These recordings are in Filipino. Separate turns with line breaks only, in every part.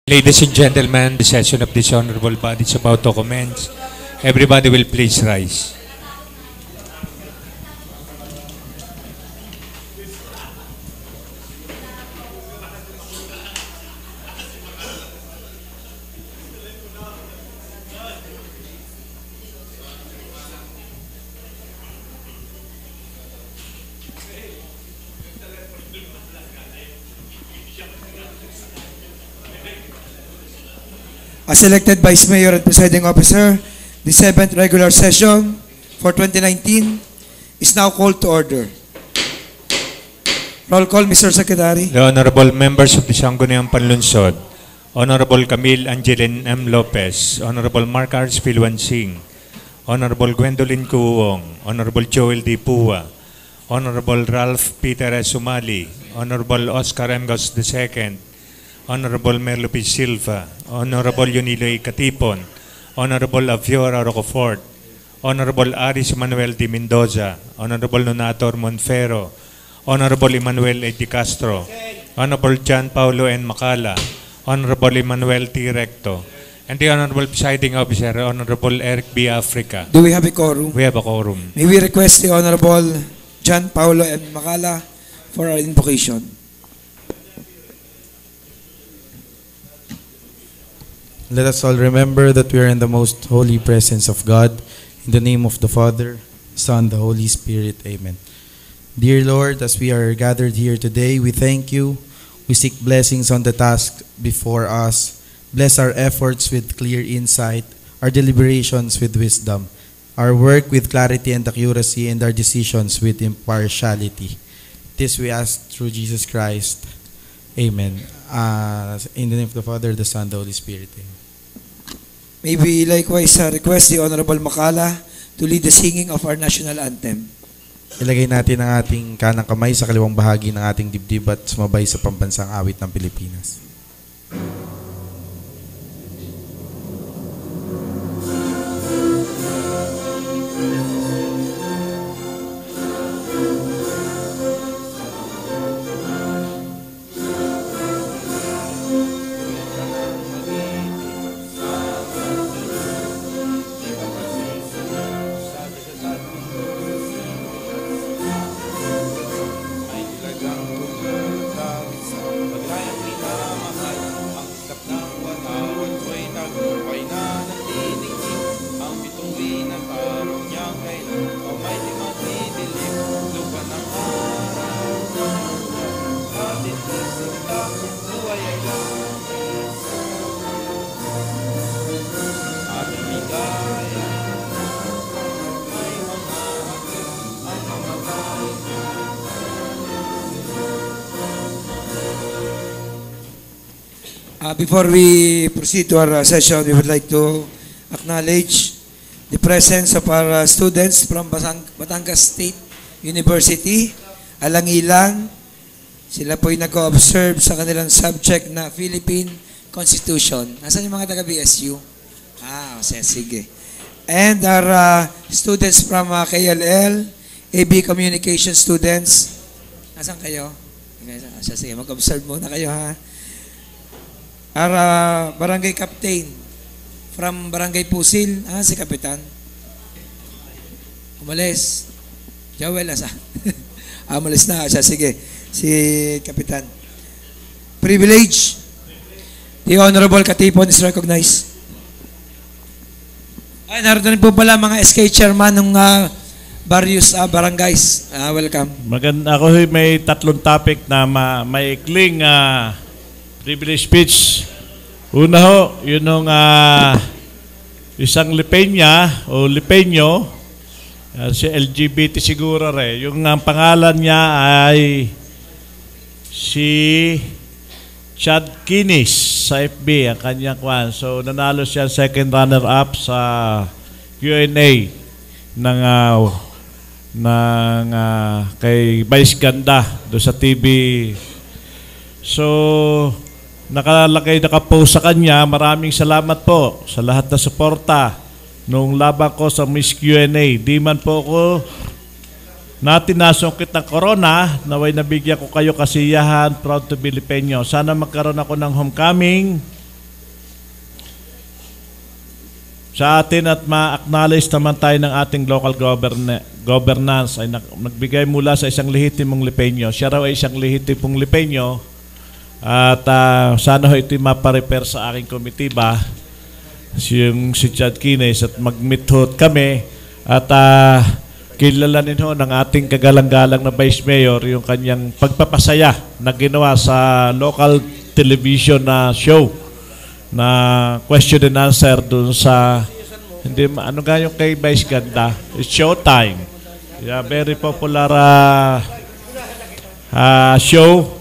Ladies and gentlemen, the session of this honorable body is about to commence. Everybody will please rise.
As elected Vice Mayor and Presiding Officer, the 7th regular session for 2019 is now called to order. Roll call, Mr. Secretary.
The honorable members of the Sangguniang Panlunsod, Honorable Camille Angeline M. Lopez, Honorable Mark R. Spilwan Singh, Honorable Gwendolyn Kuong, Honorable Joel D. Pua, Honorable Ralph Peter S. Sumali, Honorable Oscar M. Gos II, Honorable Merlo P. Silva, Honorable Yunilo A. Katipon, Honorable Afiora Rocofort, Honorable Aris Manuel D. Mendoza, Honorable Nonator Monfero, Honorable Emmanuel A. Di Castro, Honorable John Paulo N. Macala, Honorable Emmanuel T. Recto, and the Honorable Presiding Officer, Honorable Eric B. Africa.
Do we have a quorum?
We have a quorum.
May we request the Honorable John Paulo N. Macala for our invocation.
Let us all remember that we are in the most holy presence of God. In the name of the Father, Son, the Holy Spirit. Amen. Dear Lord, as we are gathered here today, we thank you. We seek blessings on the task before us. Bless our efforts with clear insight, our deliberations with wisdom, our work with clarity and accuracy, and our decisions with impartiality. This we ask through Jesus Christ. Amen. In the name of the Father, the Son, the Holy Spirit. Amen.
May we likewise request the Honorable Macala to lead the singing of our national anthem.
Ilagay natin ang ating kanang kamay sa kaliwang bahagi ng ating dibdib at sumabay sa pambansang awit ng Pilipinas.
Before we proceed to our session, we would like to acknowledge the presence of our students from Batangas State University, Alangilang. Sila po ay nag-observe sa kanilang subject na Philippine Constitution. Nasaan yung mga taga-BSU? Sige. And our students from KLL, AB Communication students. Nasaan kayo? Sige, mag-observe muna kayo ha. Our barangay captain from Barangay Pusil, si Kapitan. Umalis. Joel, asa? Umalis na siya. Sige, si Kapitan. Privilege. The Honorable Katipon is recognized. Ay, naroon din po pala mga SK chairman ng various barangays. Welcome.
Maganda. Ako may tatlong topic na maikling privilege speech. Una ho, yun nung isang Lipenya o Lipenyo, si LGBT siguro rin. Yung pangalan niya ay si Chad Kinis sa FB, ang kanyang kwan. So nanalo siya second runner-up sa Q&A ng kay Vice Ganda do sa TV. So nakapost sa kanya, maraming salamat po sa lahat na suporta nung laban ko sa Miss Q&A. Di man po ako natin nasungkit ng corona, naway nabigyan ko kayo kasiyahan, proud to be Lipenyo. Sana magkaroon ako ng homecoming sa atin at ma-acknowledge naman tayo ng ating local governance ay nagbigay mula sa isang lehitimong Lipeño. Siya raw ay isang lehitimong Lipeño at sana ho ito maparepair sa aking komitiba, yung si Chad Kines, at mag-meet ho kami at kilalanin ho ng ating kagalang-galang na Vice Mayor yung kanyang pagpapasaya na ginawa sa local television na show na question and answer dun sa hindi ano nga yung kay Vice Ganda, it's Showtime. Yeah, very popular show.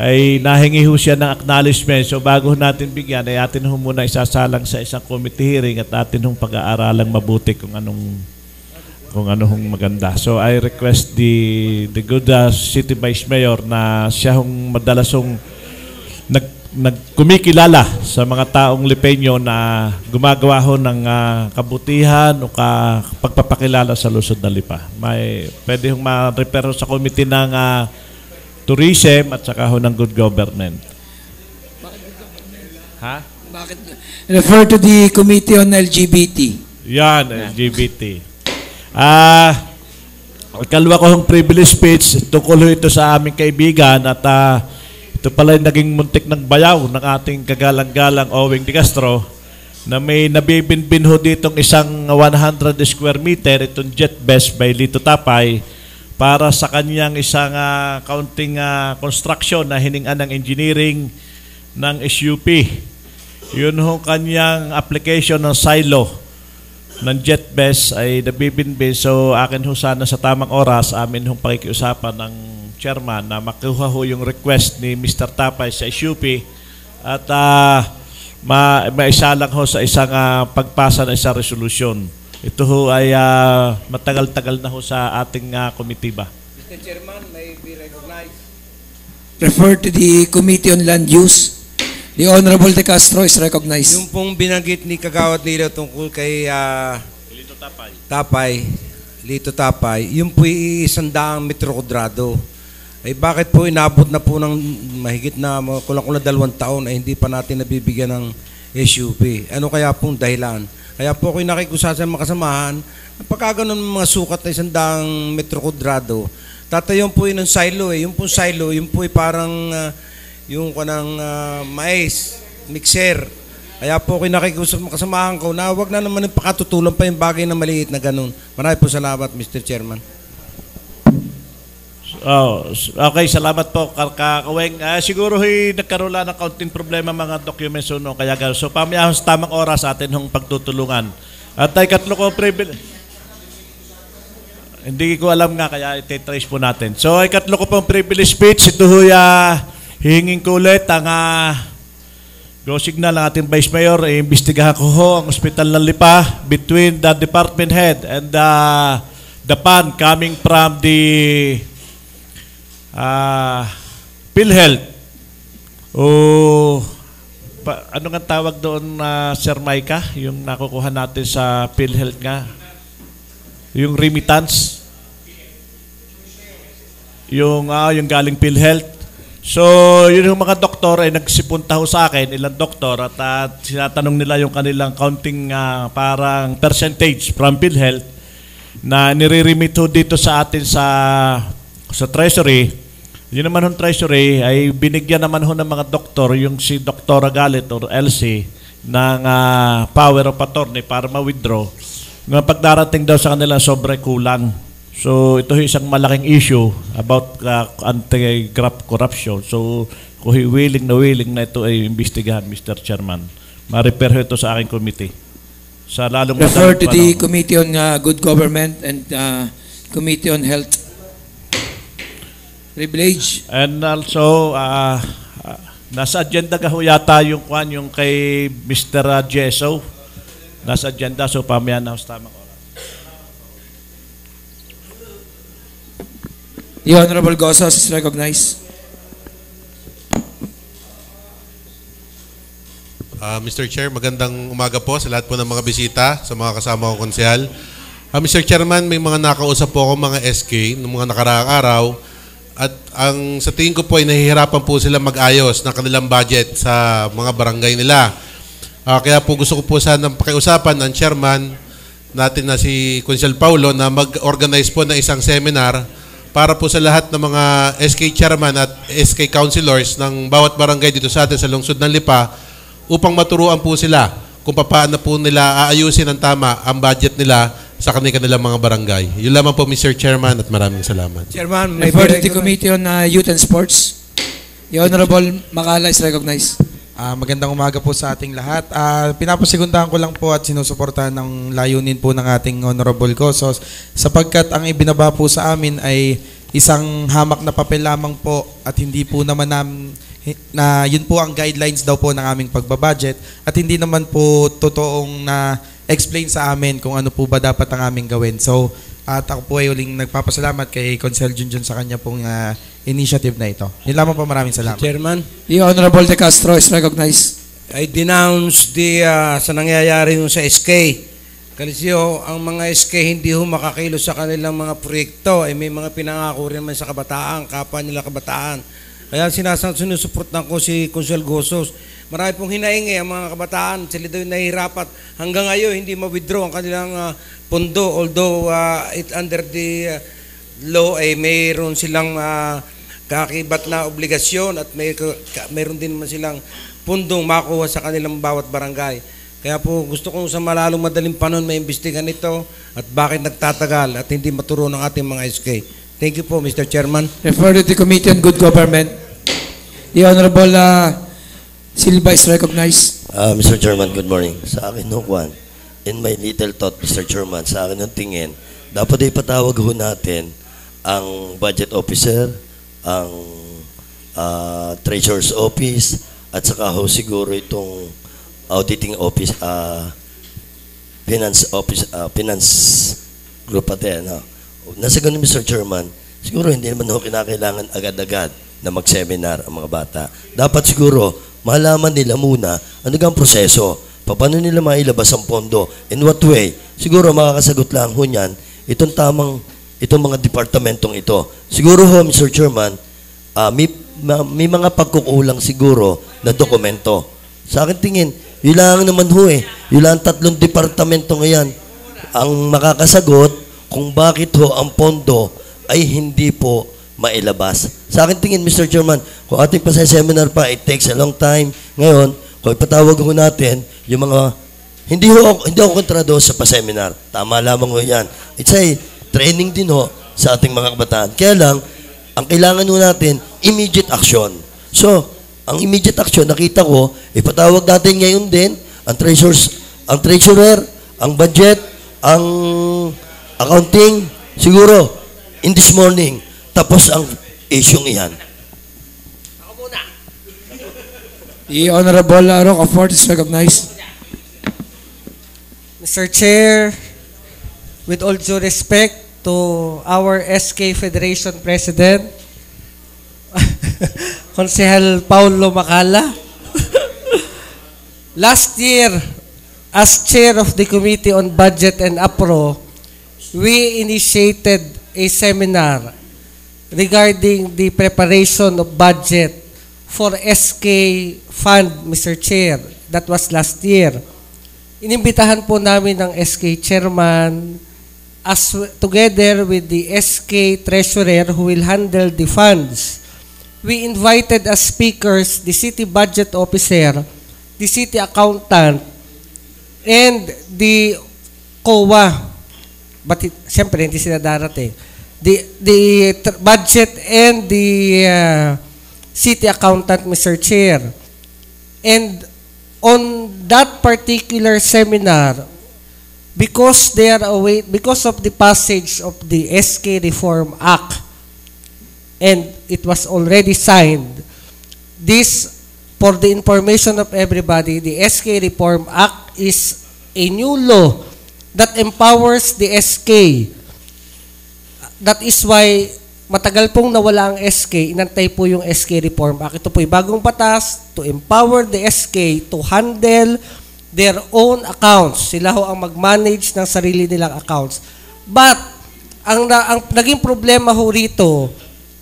Ay nahingi ho siya ng acknowledgement. So bago natin bigyan ay atin ho muna isasalang sa isang committee hearing at atin hong pag-aaralang mabuti kung ano hong maganda. So I request the good City Vice Mayor na siya hong madalas hong nagkumikilala sa mga taong Lipeño na gumagawa ho ng kabutihan o pagpapakilala sa Luzon na Lipa. Pwede hong ma-refer sa committee ng tourism at saka ho ng good government. Ha?
Bakit? Refer to the Committee on LGBT.
Yan, LGBT. Kalwa ko hong privilege speech, tungkol ito sa aming kaibigan at ito pala yung naging muntik ng bayaw ng ating kagalang-galang Owing de Castro na may nabibinbin ho ditong isang 100 square meter, itong jet best by Lito Tapay para sa kanyang isang counting construction na hiningan ng engineering ng SUP. Yun ho kanyang application ng silo ng jet best ay nabibinbin. So akin ho sana sa tamang oras amin hong pakikiusapan ng chairman na makuha ho yung request ni Mr. Tapay sa SUP at maisalang ho sa isang pagpasa ng isang resolusyon. Ito ho ay matagal-tagal na ho sa ating komitiba.
Mr. Chairman, may be recognized. Refer to the Committee on Land Use. The Honorable De Castro is recognized.
Yung pong binanggit ni Kagawad Nilo tungkol kay Lito Tapay, yung po 100 metro kwadrado. Ay bakit po inabot na po ng mahigit na kulang-kulang 2 taon ay hindi pa natin nabibigyan ng SUP? Ano kaya pong dahilan? Kaya po ako'y nakikusa sa mga kasamahan, pagkaganon ng mga sukat na 100 metro kwadrado, tatayon po yun ng silo eh. Yung po silo, yung po parang yung kanang mais, mixer. Kaya po ako'y nakikusa sa mga kasamahan ko na wag na naman pakatutulan pa yung bagay na maliit na ganun. Maraming po salamat, Mr. Chairman.
Okay, salamat po Kakaweng. Siguro nagkaroon lang ng kaunting problema mga documents kaya gano'n. So pamayahon sa tamang oras atin hong pagtutulungan. At ay katlo ko privilege. Hindi ko alam nga kaya ititrace po natin. So ay katlo ko pong privilege speech. Ito hihingin ko ulit ang go signal ng ating Vice Mayor. Iimbestigahan ko ho ang Ospital ng Lipa between the department head and the fund coming from the PhilHealth ano nga tawag doon Sir Maika, yung nakukuha natin sa PhilHealth nga, yung remittance, yung galing PhilHealth. So yun yung mga doktor ay nagsipunta ho sa akin, ilang doktor, at sinatanong nila yung kanilang counting parang percentage from PhilHealth na nire-remit ho dito sa atin sa Treasury. Yun naman yung Treasury ay binigyan naman ho ng mga doktor, yung si Dr. Galit or LC ng power of attorney para ma-withdraw. Ngayon pagdarating daw sa kanila sobre kulang. So ito yung isang malaking issue about anti-graft corruption. So kung willing na ito ay imbestigahan, Mr. Chairman. Ma-refer ito sa aking committee. Sa lalong
refer to the Committee on Good Government and Committee on Health. Privilege. And
also, nasa agenda ka ho yata yung kay Mr. Jeso. Nasa agenda, so pamayan na sa tamang oras.
The Honorable Gozos is recognized.
Mr. Chair, magandang umaga po sa lahat po ng mga bisita, sa mga kasama ko konsehal. Mr. Chairman, may mga nakausap po ako mga SK noong mga nakaraang araw. At sa tingin ko po ay nahihirapan po sila mag-ayos ng kanilang budget sa mga barangay nila. Kaya po gusto ko po sanang pakiusapan ang chairman natin na si Consul Paulo na mag-organize po ng isang seminar para po sa lahat ng mga SK chairman at SK councilors ng bawat barangay dito sa atin sa lungsod ng Lipa upang maturuan po sila kung paano po nila aayusin ng tama ang budget nila sa kanilang mga barangay. Yun lamang po, Mr. Chairman, at maraming salamat.
Chairman, refer to the Committee on Youth and Sports. The Honorable Macala is recognized.
Magandang umaga po sa ating lahat. Pinapasigundahan ko lang po at sinusuportahan ng layunin po ng ating Honorable Cosos sapagkat ang ibinaba po sa amin ay isang hamak na papel lamang po at hindi po naman na yun po ang guidelines daw po ng aming pagbabudget at hindi naman po totoong na explain sa amin kung ano po ba dapat ang aming gawin. So, at ako po ay uling nagpapasalamat kay Consel Junjun sa kanya pong initiative na ito. Yun lamang po, maraming salamat.
Chairman,
The Honorable De Castro is recognized.
I denounce sa nangyayari yung sa SK. Kasi ang mga SK hindi ho makakilos sa kanilang mga proyekto. May mga pinangako rin man sa kabataan, kapwa nila kabataan. Kaya sinusuportan ko si Consul Gosos. Marami pong hinahingi ang mga kabataan. Sila daw nahihirapat. Hanggang ngayon, hindi ma-withdraw ang kanilang pondo. Although under the law, mayroon silang kakibat na obligasyon at mayroon din naman silang pundong makuha sa kanilang bawat barangay. Kaya po gusto kong sa malalong madaling panahon maimbestigan ito at bakit nagtatagal at hindi maturo ng ating mga SK. Thank you po, Mr. Chairman.
Refer to the Committee on Good Government. The Honorable Silva is recognized.
Mr. Chairman, good morning. Sa akin, Juan, in my little thought, Mr. Chairman, sa akin ng tingin, dapat ay patawag ho natin ang budget officer, ang treasurer's office, at saka ho siguro itong auditing office, finance office, finance group pati, no? Nasa ganun, Mr. Chairman, siguro hindi naman ho kinakailangan agad-agad na mag-seminar ang mga bata. Dapat siguro, malaman nila muna ano ang proseso, paano nila mailabas ang pondo, in what way. Siguro makakasagot lang ho niyan, itong mga departamentong ito. Siguro ho, Mr. Chairman, may mga pagkukulang siguro na dokumento. Sa akin tingin, yun lang naman ho yun lang 3 departamento ngayon ang makakasagot kung bakit ho ang pondo ay hindi po mailabas. Sa akin tingin, Mr. Chairman, kung ating seminar pa, it takes a long time. Ngayon, kung ipatawag ho natin, yung mga, hindi ako kontra doon sa pa-seminar. Tama lamang ho yan. It's a training din ho sa ating mga kabataan. Kaya lang, ang kailangan ho natin, immediate action. So, ang immediate action, nakita ko, ipatawag natin ngayon din, ang treasurer, ang budget, ang accounting, siguro, in this morning, tapos ang isyong iyan.
The Honorable Rocafort is recognized.
Mr. Chair, with all due respect to our SK Federation President, Konsehal Paulo Macala, last year, as chair of the Committee on Budget and APRO, we initiated a seminar regarding the preparation of budget for SK Fund, Mr. Chair. That was last year. Inimbitahan po namin ng SK Chairman together with the SK Treasurer who will handle the funds. We invited as speakers the City Budget Officer, the City Accountant, and the COA. But siyempre, hindi sila darating. The budget and the city accountant, Mr. Chair. And on that particular seminar, because of the passage of the SK Reform Act, and it was already signed, this, for the information of everybody, the SK Reform Act is a new law that empowers the SK. That is why matagal pong nawala ang SK, inantay po yung SK Reform Act. Ito po yung bagong batas to empower the SK to handle their own accounts. Sila ho ang mag-manage ng sarili nilang accounts. But, ang naging problema ho rito,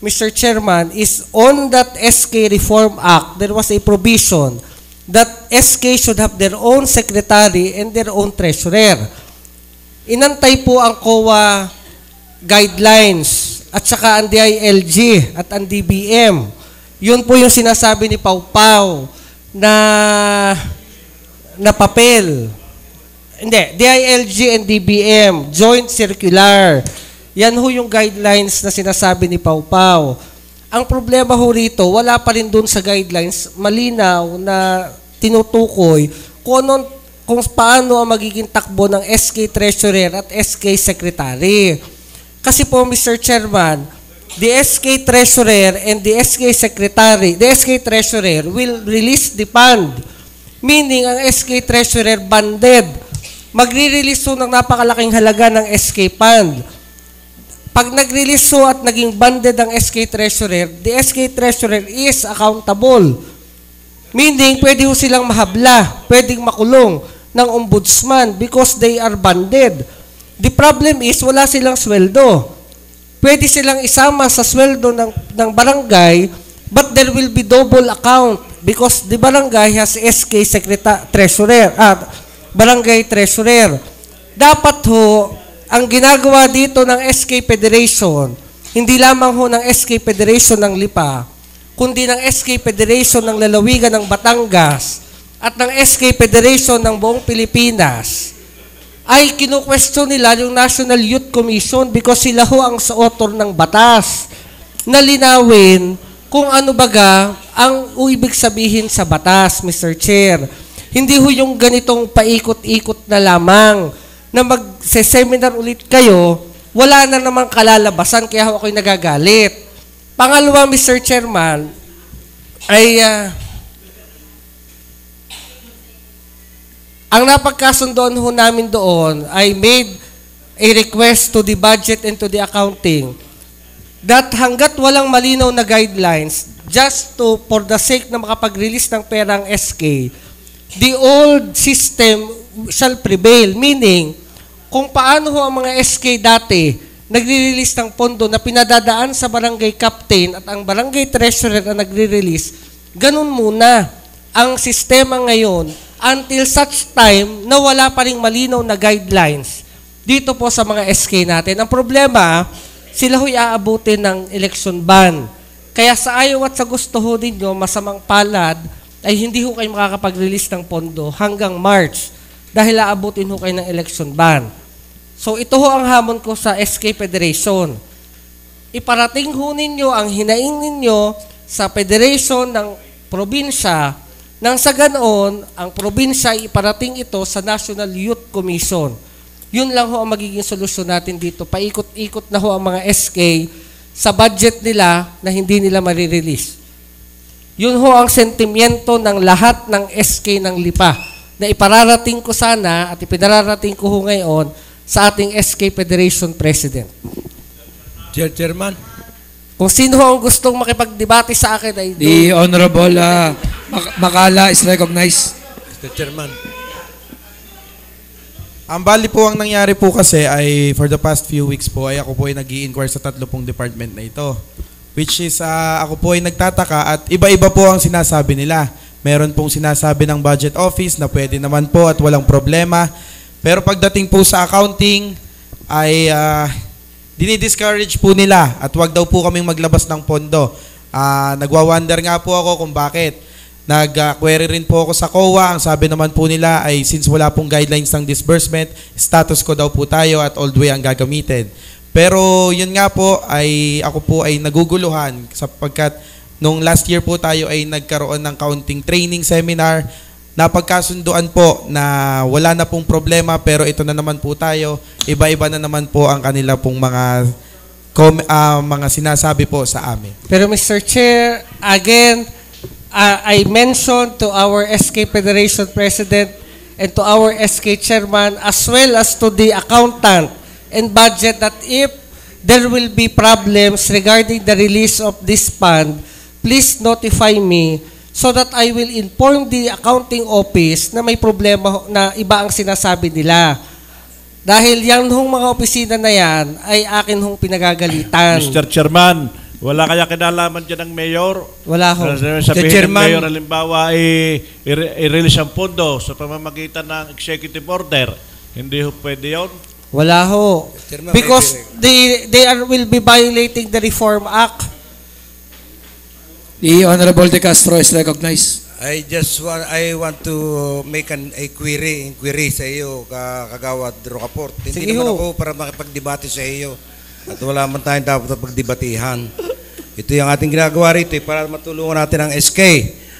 Mr. Chairman, is on that SK Reform Act, there was a provision that SK should have their own secretary and their own treasurer. Inantay po ang COA guidelines at saka ang DILG at ang DBM. Yun po yung sinasabi ni Pau Pau na papel. Hindi, DILG and DBM, joint circular. Yan ho yung guidelines na sinasabi ni Pau Pau. Ang problema ho rito, wala pa rin dun sa guidelines, malinaw na tinutukoy kung paano ang magiging takbo ng SK Treasurer at SK Secretary. Kasi po, Mr. Chairman, the SK Treasurer and the SK Secretary, the SK Treasurer will release the fund. Meaning, ang SK Treasurer banded. Magre-release ho ng napakalaking halaga ng SK Fund. Pag nag-release ho at naging banded ang SK Treasurer, the SK Treasurer is accountable. Meaning, pwede ho silang mahabla, pwedeng makulong ng ombudsman because they are banded. The problem is, wala silang sweldo. Pwede silang isama sa sweldo ng barangay, but there will be double account because the barangay has SK Treasurer, barangay treasurer. Dapat ho, ang ginagawa dito ng SK Federation, hindi lamang ho ng SK Federation ng Lipa, kundi ng SK Federation ng Lalawigan ng Batangas at ng SK Federation ng buong Pilipinas, ay kinu-question nila yung National Youth Commission because sila ho ang author ng batas na linawin kung ano baga ang ibig sabihin sa batas, Mr. Chair. Hindi ho yung ganitong paikot-ikot na lamang na mag-seminar ulit kayo, wala na namang kalalabasan kaya ako'y nagagalit. Pangalawa, Mr. Chairman, ay ang napagkasundoan ho namin doon ay made a request to the budget and to the accounting that hanggat walang malinaw na guidelines, just for the sake na makapag-release ng perang SK, the old system shall prevail. Meaning, kung paano ho ang mga SK dati nagre-release ng pondo na pinadadaan sa barangay captain at ang barangay treasurer na nagre-release, ganun muna ang sistema ngayon until such time na wala pa ring malinaw na guidelines dito po sa mga SK natin. Ang problema, sila ho'y aabutin ng election ban. Kaya sa ayaw at sa gusto ho ninyo, masamang palad, ay hindi ho kayo makakapag-release ng pondo hanggang March dahil aabutin ho kayo ng election ban. So ito ho ang hamon ko sa SK Federation. Iparating ho ninyo ang hinaing ninyo sa Federation ng probinsya nang sa ganoon, ang probinsya iparating ito sa National Youth Commission. Yun lang ho ang magiging solusyon natin dito. Paikot-ikot na ho ang mga SK sa budget nila na hindi nila marirelease. Yun ho ang sentimiento ng lahat ng SK ng Lipa na ipararating ko sana at ipinararating ko ho ngayon sa ating SK Federation President.
Chairman.
Kung sino ho ang gustong makipagdebate sa akin ay
The Honorable Makala is recognized.
Mr. Chairman.
Ang bali po ang nangyari po kasi ay for the past few weeks po ay ako po ay nag-i-inquire sa 3 department na ito. Which is ako po ay nagtataka at iba-iba po ang sinasabi nila. Meron pong sinasabi ng budget office na pwede naman po at walang problema. Pero pagdating po sa accounting ay dinidiscourage po nila at wag daw po kaming maglabas ng pondo. Nagwa-wonder nga po ako kung bakit. Nag-query rin po ako sa COA. Ang sabi naman po nila ay since wala pong guidelines ng disbursement, status ko daw po tayo at old way ang gagamitin. Pero yun nga po ay ako po ay naguguluhan sapagkat nung last year po tayo ay nagkaroon ng counting training seminar. Napagkasunduan po na wala na pong problema pero ito na naman po tayo. Iba-iba na naman po ang kanila pong mga sinasabi po sa amin.
Pero Mr. Chair, again, I mentioned to our SK Federation President and to our SK Chairman as well as to the accountant and budget that if there will be problems regarding the release of this fund, please notify me so that I will inform the accounting office na may problema na iba ang sinasabi nila. Dahil yan hong mga opisina na yan ay akin hong pinagagalitan.
Mr. Chairman, Wala kaya kinalaman dyan ng mayor?
Wala ho.
Sabihin ng
Chairman.
mayor, halimbawa, i-release ang pondo sa pamamagitan ng executive order. Hindi ho pwede yun?
Wala ho.
Chairman,
Because will be violating the Reform Act.
The Honorable De Castro is recognized.
I want to make a inquiry sa iyo, Kagawad Rocaport. Hindi
Sige
naman
ho.
ako para makipagdebate sa iyo. At wala man tayong dapat pagdebatihan. Ito yung ating ginagawa rito para matulungan natin ang SK.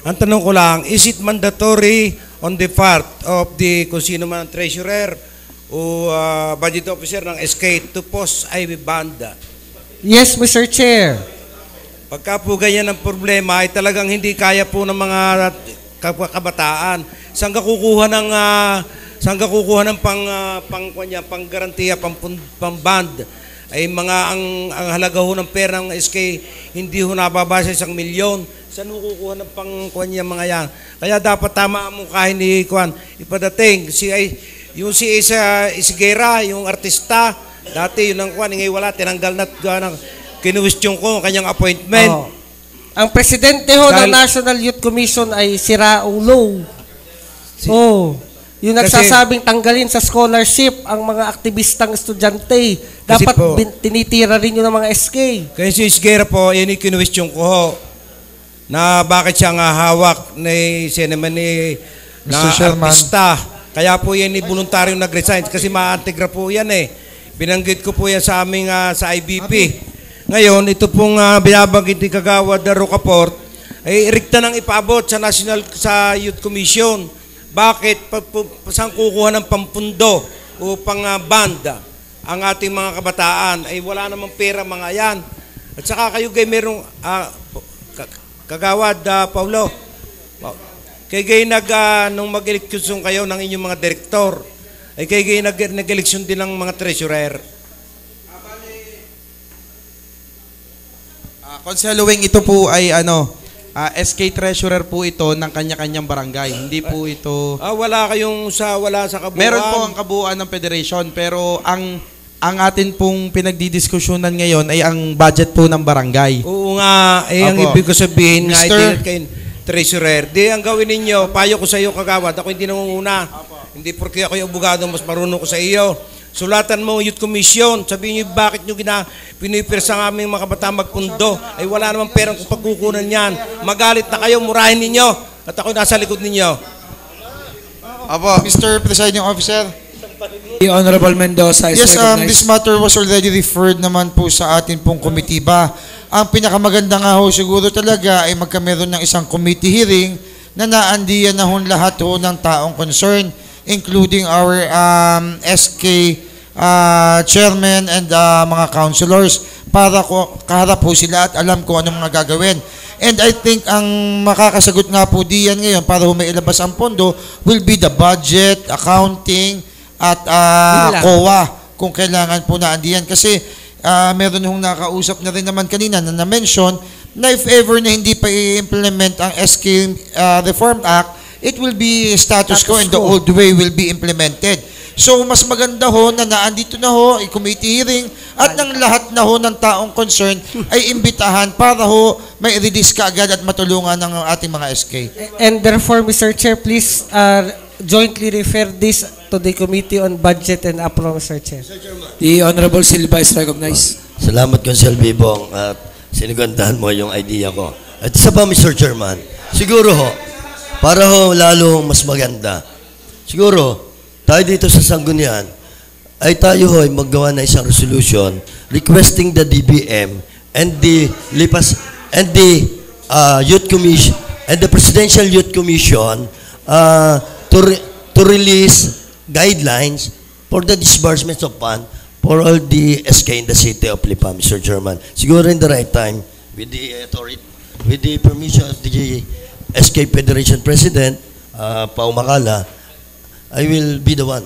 Ang tanong ko lang, is it mandatory on the part of the kung sino man ang treasurer o budget officer ng SK to post IV band?
Yes, Mr. Chair.
Pagka po ganyan ang problema ay talagang hindi kaya po ng mga kabataan. Saan ka kukuha ng panggarantiya, pang-band? Ay ang halaga ho ng pera ng SK hindi ho nababa sa 1 milyon. Saan ho kukuha ng pangkuanya mga yan? Kaya dapat tama ang mukha ni Kwan ipadating yung si Isigera, yung artista, dati yun ang Kwan, ngayon wala, tinanggal na kinuwestiyon ko ang kanyang appointment.
Oh. Ang presidente ho ng National Youth Commission ay si Raulo. Yung nagsasabing tanggalin sa scholarship ang mga aktivistang estudyante. Dapat
po,
tinitira rin yun ng mga SK.
Kaya si Isigera po, yan yung kinuwestiyon ko ho, na bakit siya nga hawak ni na artista. Kaya po yan ni voluntaryong nag-resign kasi ma-antigra po yan eh. Binanggit ko po yan sa aming sa IBP. Ngayon, ito pong binabanggit ni Kagawad Rocaport ay irikta nang ipaabot sa Youth Commission. Bakit? Saan kukuha ng pampundo o pang-banda ang ating mga kabataan? Ay wala namang pera mga yan. At saka kayo merong Kagawad Paulo, kayo nung mag-eleksyon kayo ng inyong mga direktor, ay kayo nag-eleksyon din ng mga treasurer.
Conselo Weng, ito po ay SK Treasurer po ito ng kanya-kanyang barangay. Hindi po ito...
wala sa kabuuan.
Meron po ang kabuuan ng federation, pero ang atin pong pinagdidiskusyonan ngayon ay ang budget po ng barangay.
Oo nga, ang ibig ko sabihin nga, kayo treasurer. Di ang gawin ninyo, payo ko sa iyo, Kagawad, ako hindi nangunguna. Hindi porque ako yung abogado, mas marunong ko sa iyo. Sulatan mo Youth Commission, sabihin niyo bakit niyo pinipirsa ng aming mga kabataan magpundo. Ay wala namang perang pagkukunan yan. Magalit na kayo, murahin ninyo. At ako nasa likod ninyo.
Apo, Mr. Presiding Officer.
The Honorable Mendoza is
Yes,
recognized.
this matter was already referred naman po sa atin pong komitiba. Ang pinakamaganda nga ho siguro talaga ay magkameron ng isang committee hearing na naandiyan na ho lahat ho ng taong concern, including our SK chairman and mga councilors para kaharap po sila at alam kung anong mga gagawin. And I think ang makakasagot nga po diyan ngayon para humailabas ang pondo will be the budget, accounting, at COA kung kailangan po na andiyan. Kasi meron hong nakausap na rin naman kanina na na-mention na if ever na hindi pa i-implement ang SK Reform Act, it will be status quo and the old way will be implemented. So, mas maganda ho na naandito na ho, committee hearing, at ng lahat na ho ng taong concern ay imbitahan para ho may release kaagad at matulungan ng ating mga SK.
And therefore, Mr. Chair, please jointly refer this to the Committee on Budget and APRO, Mr. Chair.
The Honorable Silva is recognized.
Salamat, Consel Bibong, at sinigandahan mo yung idea ko. At isa pa, Mr. Chairman, siguro ho, para ho lalo mas maganda, siguro, tayo dito sa Sangguniang ay tayo ho ay maggawa na isang resolution requesting the DBM and the Youth Commission and the Presidential Youth Commission to release guidelines for the disbursements of funds for all the SK in the city of Lipa, Mr. Chairman. Siguro in the right time, with the permission of the SK Federation President, Pao Macala, I will be the one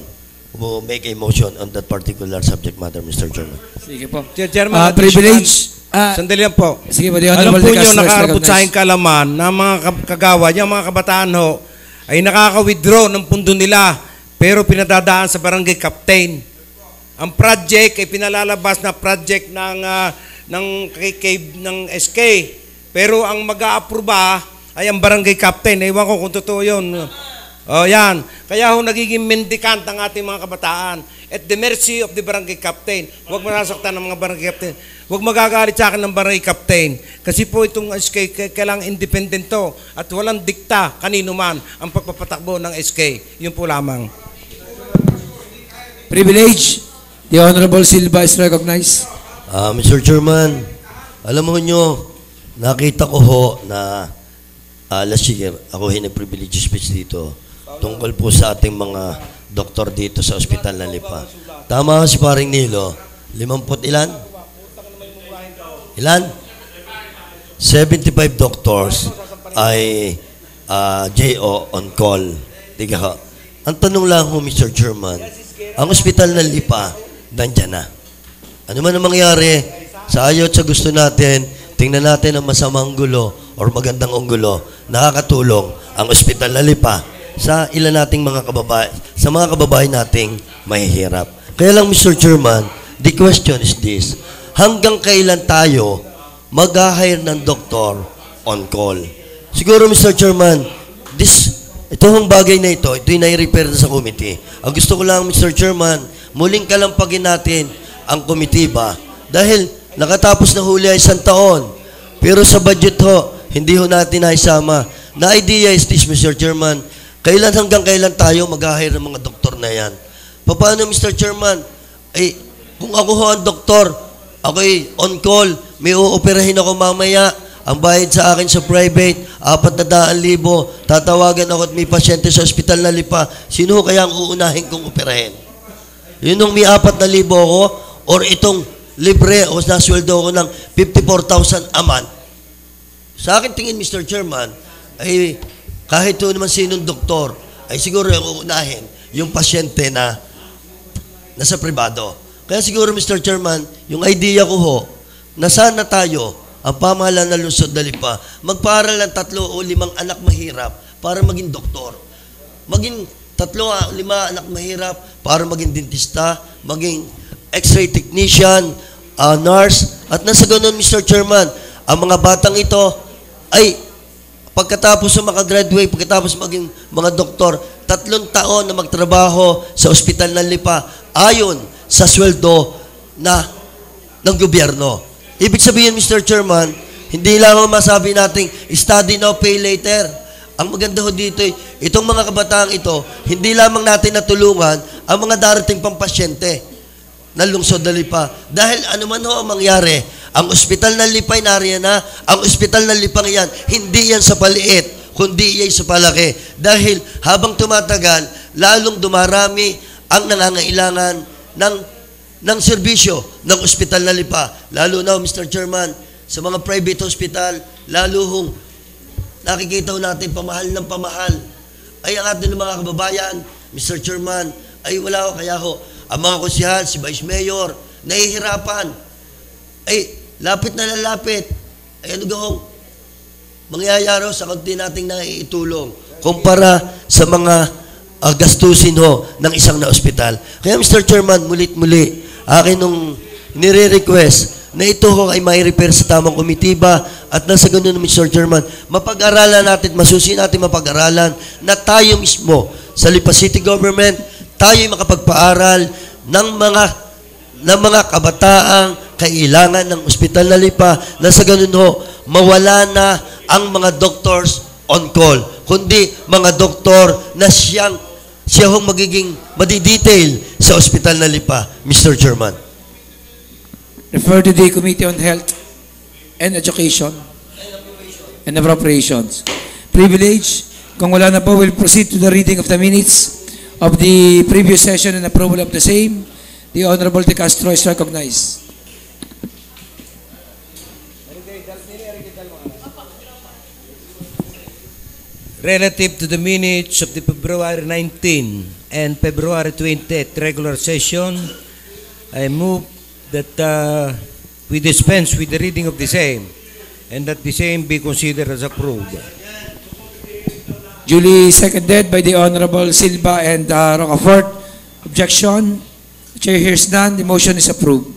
who will make a motion on that particular subject matter, Mr. Chairman.
Sige po.
Chairman,
Privilege.
sandali lang po.
Sige po, the
Alam
Honorable
po
De
nyo,
Castro is
nakakarapot sa aking
recognized.
kalaman na mga kagawad, yung mga kabataan ho, ay nakaka-withdraw ng pundo nila pero pinadadaan sa barangay captain. Ang project ay pinalalabas na project ng ng SK. Pero ang mag-a-aproba ay ang barangay captain. Ewan ko kung totoo yun. O yan. Kaya ho nagiging mendicant ang ating mga kabataan. At the mercy of the barangay captain. Huwag manasaktan ng mga barangay captain. Huwag magagalit sa akin ng barangay captain. Kasi po itong SK, kailangang independent to. At walang dikta kanino man ang pagpapatakbo ng SK. Yun po lamang.
Privilege. The Honorable Silva is recognized.
Mr. Chairman, alam mo nyo, nakita ko ho na last year, ako hiniprivilege speech dito tungkol po sa ating mga doktor dito sa Ospital ng Lipa. Tama si paring Nilo, 50 ilan? Ilan? 75 doctors ay JO on call. Diga ho. Ang tanong lang ho, Mr. Chairman, ang Ospital ng Lipa, nandyan na. Ano man ang mangyari, sa ayaw at sa gusto natin, tingnan natin ang masamang gulo or magandang unggulo, nakakatulong ang Ospital ng Lipa sa ilan nating mga kababayan, sa mga kababayan nating mahihirap. Kaya lang, Mr. Chairman, the question is this: hanggang kailan tayo mag-hire ng doktor on call? Siguro, Mr. Chairman, itong bagay na ito yung nai-repair na sa committee. Ang gusto ko lang, Mr. Chairman, muling kalampagin natin ang komitiba dahil nakatapos na huli ay 1 taon. Pero sa budget ho, hindi ho natin naisama. Na idea is this, Mr. Chairman, hanggang kailan tayo mag-hire ng mga doktor na yan? Paano, Mr. Chairman? Kung ako ho ang doktor, ako'y on call, may uoperahin ako mamaya, ang bayad sa akin sa private, 400,000, tatawagan ako at may pasyente sa Ospital na Lipa, sino ho kaya ang uunahin kong operahin? Yun nung may 4,000 ako, or itong libre o nasweldo ako ng 54,000 a month. Sa akin tingin, Mr. Chairman, ay kahit ito naman sinong doktor, ay siguro yung uunahin yung pasyente na nasa pribado. Kaya siguro, Mr. Chairman, yung idea ko ho, na sana tayo, ang pamahalaan ng lungsod na Lipa, magpaaral ng 3 o 5 anak mahirap para maging doktor. Maging 3 o 5 anak mahirap para maging dentista, maging x-ray technician, nurse, at nasa ganun, Mr. Chairman, ang mga batang ito ay pagkatapos na makagraduate, pagkatapos maging mga doktor, 3 taon na magtrabaho sa Ospital ng Lipa ayon sa sweldo ng gobyerno. Ibig sabihin, Mr. Chairman, hindi lang masabi nating study now, pay later. Ang maganda ho dito, itong mga kabataang ito, hindi lamang natin natulungan ang mga darating pang pasyente ng lungsod ng Lipa. Dahil ano man ho ang mangyari, ang Ospital ng Lipa ay nariyan na, ang Ospital ng Lipa yan, hindi yan sa paliit, kundi yan sa palaki. Dahil habang tumatagal, lalong dumarami ang nangangailangan ng serbisyo ng Ospital ng Lipa. Lalo na, Mr. Chairman, sa mga private hospital, lalo hong nakikita natin pamahal ng pamahal. Ay ang ating mga kababayan, Mr. Chairman, ay wala ho, kaya ho, ang mga konsehal, si Vice Mayor, nahihirapan. Ay, lapit na lalapit. Ay, ano gawang mangyayari sa kunti nating naiitulong kumpara sa mga gastusin ho ng isang na ospital. Kaya, Mr. Chairman, mulit-muli, akin nung nire-request na ito ho ay may repair sa tamang komitiba at nasa ganun, Mr. Chairman, mapag-aralan natin, masusin natin mapag-aralan na tayo mismo sa Lipa City Government, tayo makapagpaaral ng mga kabataang kailangan ng Ospital na Lipa na sa ganun ho, mawala na ang mga doctors on call, kundi mga doktor na siya hong magiging madidetail sa Ospital na Lipa, Mr. Chairman.
Refer to the Committee on Health and Education and Appropriations. Privilege. Kung wala na po, we'll proceed to the reading of the minutes of the previous session and approval of the same. The Honorable De Castro is recognized.
Relative to the minutes of the February 19 and February 20th regular session, I move that we dispense with the reading of the same and that the same be considered as approved.
Duly seconded by the Honorable Silva and Rocafort. Objection? The Chair hears none. The motion is approved.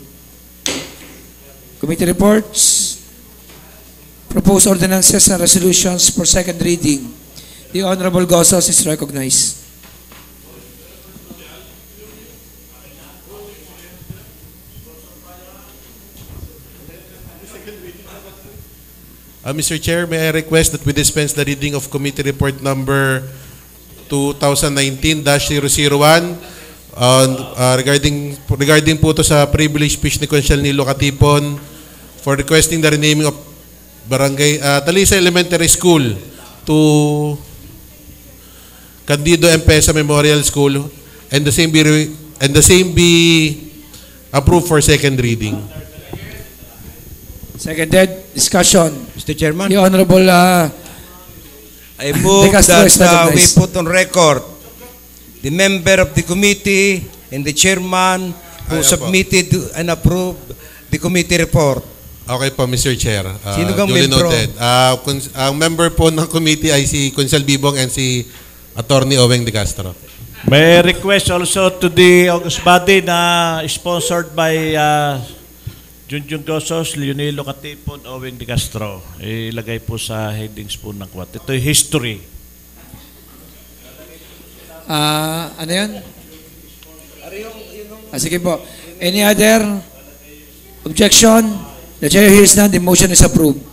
Committee reports. Proposed ordinances and resolutions for second reading. The Honorable Gozos is recognized.
Mr. Chair, may I request that we dispense the reading of committee report number 2019-001 regarding po to sa privilege speech ni Consial Nilo Katipon for requesting the renaming of Barangay Talisa Elementary School to Candido Empesa Memorial School and the same be approved for second reading.
Seconded. Discussion.
Mr. Chairman,
The Honorable
I move
De Castro
that
is
we
recognized.
put on record the member of the committee and the chairman who submitted and approved the committee report.
Okay po, Mr. Chair.
Sino kang
Duly
membro?
noted. Ang member po ng committee ay si Consial Bibong and si Attorney Oweng De Castro.
May request also to the August body na sponsored by Junjun Gozos, Leonilo Katipon, Oweng De Castro. Ilagay po sa headings po ng kwat. Ito yung history.
ano yan? Sige po. Any other objection? The chair hears none. The motion is approved.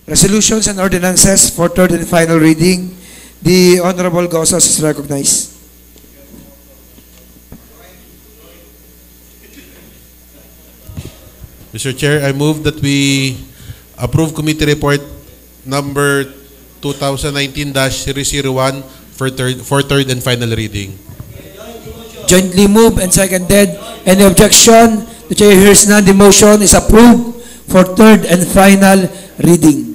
Resolutions and ordinances for third and final reading. The Honorable Gozos is recognized.
Mr. Chair, I move that we approve committee report number 2019-001 for third and final reading.
Jointly moved and seconded. Any objection? The chair hears none. The motion is approved for third and final reading.